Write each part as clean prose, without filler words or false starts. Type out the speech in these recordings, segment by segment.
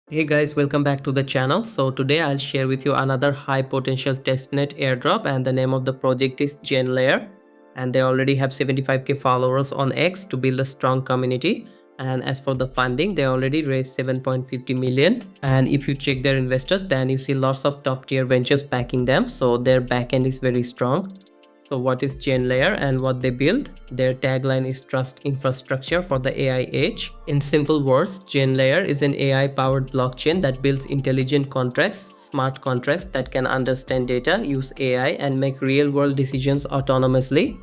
Hey guys, welcome back to the channel. So today I'll share with you another high potential testnet airdrop, and the name of the project is GenLayer, and they already have 75k followers on X to build a strong community. And as for the funding, they already raised 7.50 million, and if you check their investors, then you see lots of top tier ventures backing them, so their backend is very strong. So what is GenLayer and what they build? Their tagline is trust infrastructure for the AI age. In simple words, GenLayer is an AI powered blockchain that builds intelligent contracts, smart contracts that can understand data, use AI and make real world decisions autonomously.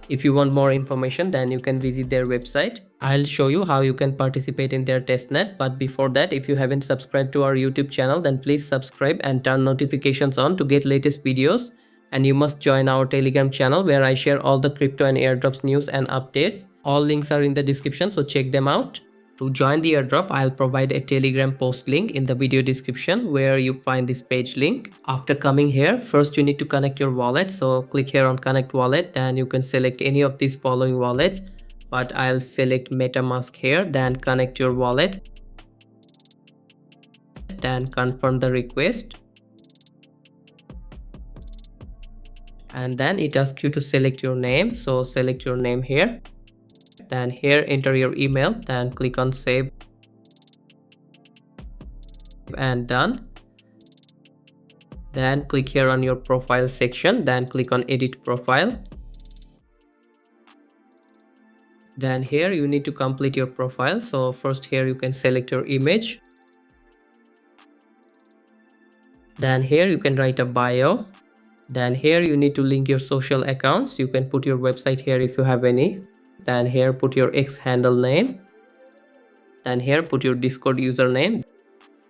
If you want more information, then you can visit their website. I'll show you how you can participate in their testnet, but before that, if you haven't subscribed to our YouTube channel, then please subscribe and turn notifications on to get latest videos. And you must join our Telegram channel where I share all the crypto and airdrops news and updates. All links are in the description, so check them out. To join the airdrop, I'll provide a Telegram post link in the video description where you find this page link. After coming here, first you need to connect your wallet. So click here on connect wallet, then you can select any of these following wallets. But I'll select MetaMask here, then connect your wallet. Then confirm the request. And then it asks you to select your name, so select your name here, then here enter your email, then click on save and done. Then click here on your profile section, then click on edit profile. Then here you need to complete your profile, so first here you can select your image, then here you can write a bio. Then here you need to link your social accounts. You can put your website here if you have any. Then here put your X handle name. Then here put your Discord username.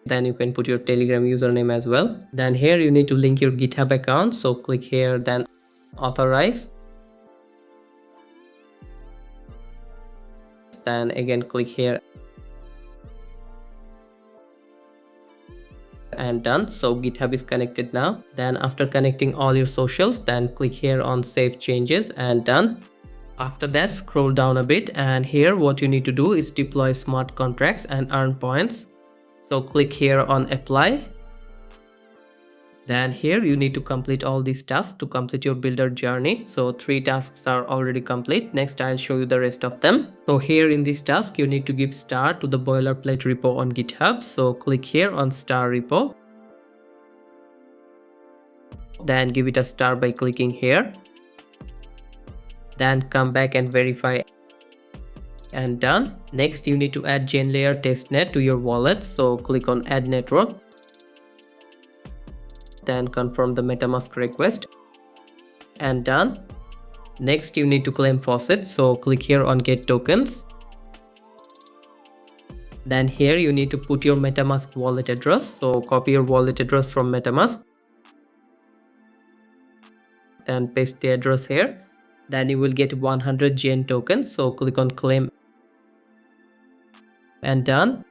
Then you can put your Telegram username as well. Then here you need to link your GitHub account. So click here, then authorize. Then again click here and done. So GitHub is connected now. Then after connecting all your socials, then click here on save changes and done. After that, scroll down a bit, and here what you need to do is deploy smart contracts and earn points. So click here on apply. Then here you need to complete all these tasks to complete your builder journey. So 3 tasks are already complete. Next I'll show you the rest of them. So here in this task you need to give star to the boilerplate repo on GitHub. So click here on star repo. Then give it a star by clicking here. Then come back and verify and done. Next you need to add GenLayer Testnet to your wallet. So click on add network. Then confirm the MetaMask request and done. Next you need to claim faucet, so click here on get tokens. Then here you need to put your MetaMask wallet address, so copy your wallet address from MetaMask, then paste the address here. Then you will get 100 Gen tokens, so click on claim and done.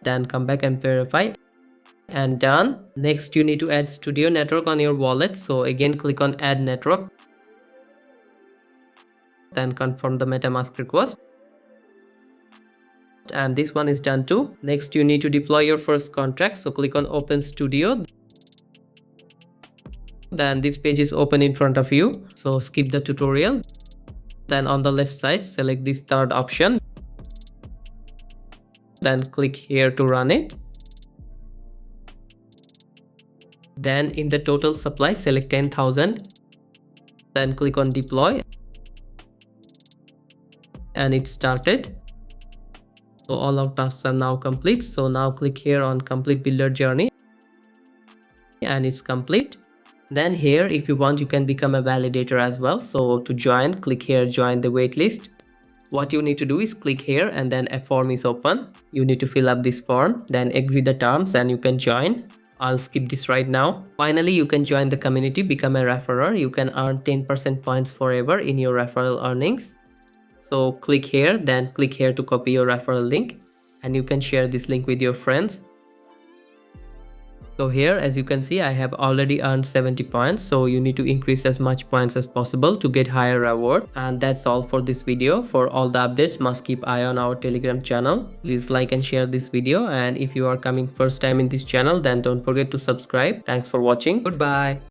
Then come back and verify and done. Next you need to add studio network on your wallet, so again click on add network, then confirm the MetaMask request, and this one is done too. Next you need to deploy your first contract, so click on open studio. Then this page is open in front of you, so skip the tutorial. Then on the left side select this third option, then click here to run it. Then in the total supply select 10,000, then click on deploy, and it started. So all our tasks are now complete. So now click here on complete builder journey, and it's complete. Then here if you want you can become a validator as well. So to join, click here join the waitlist. What you need to do is click here and then a form is open. You need to fill up this form, then agree the terms and you can join. I'll skip this right now. Finally you can join the community, become a referrer. You can earn 10% points forever in your referral earnings. So click here, then click here to copy your referral link, and you can share this link with your friends. So here, as you can see, I have already earned 70 points. So you need to increase as much points as possible to get higher reward. And that's all for this video. For all the updates, must keep eye on our Telegram channel. Please like and share this video. And if you are coming first time in this channel, then don't forget to subscribe. Thanks for watching. Goodbye.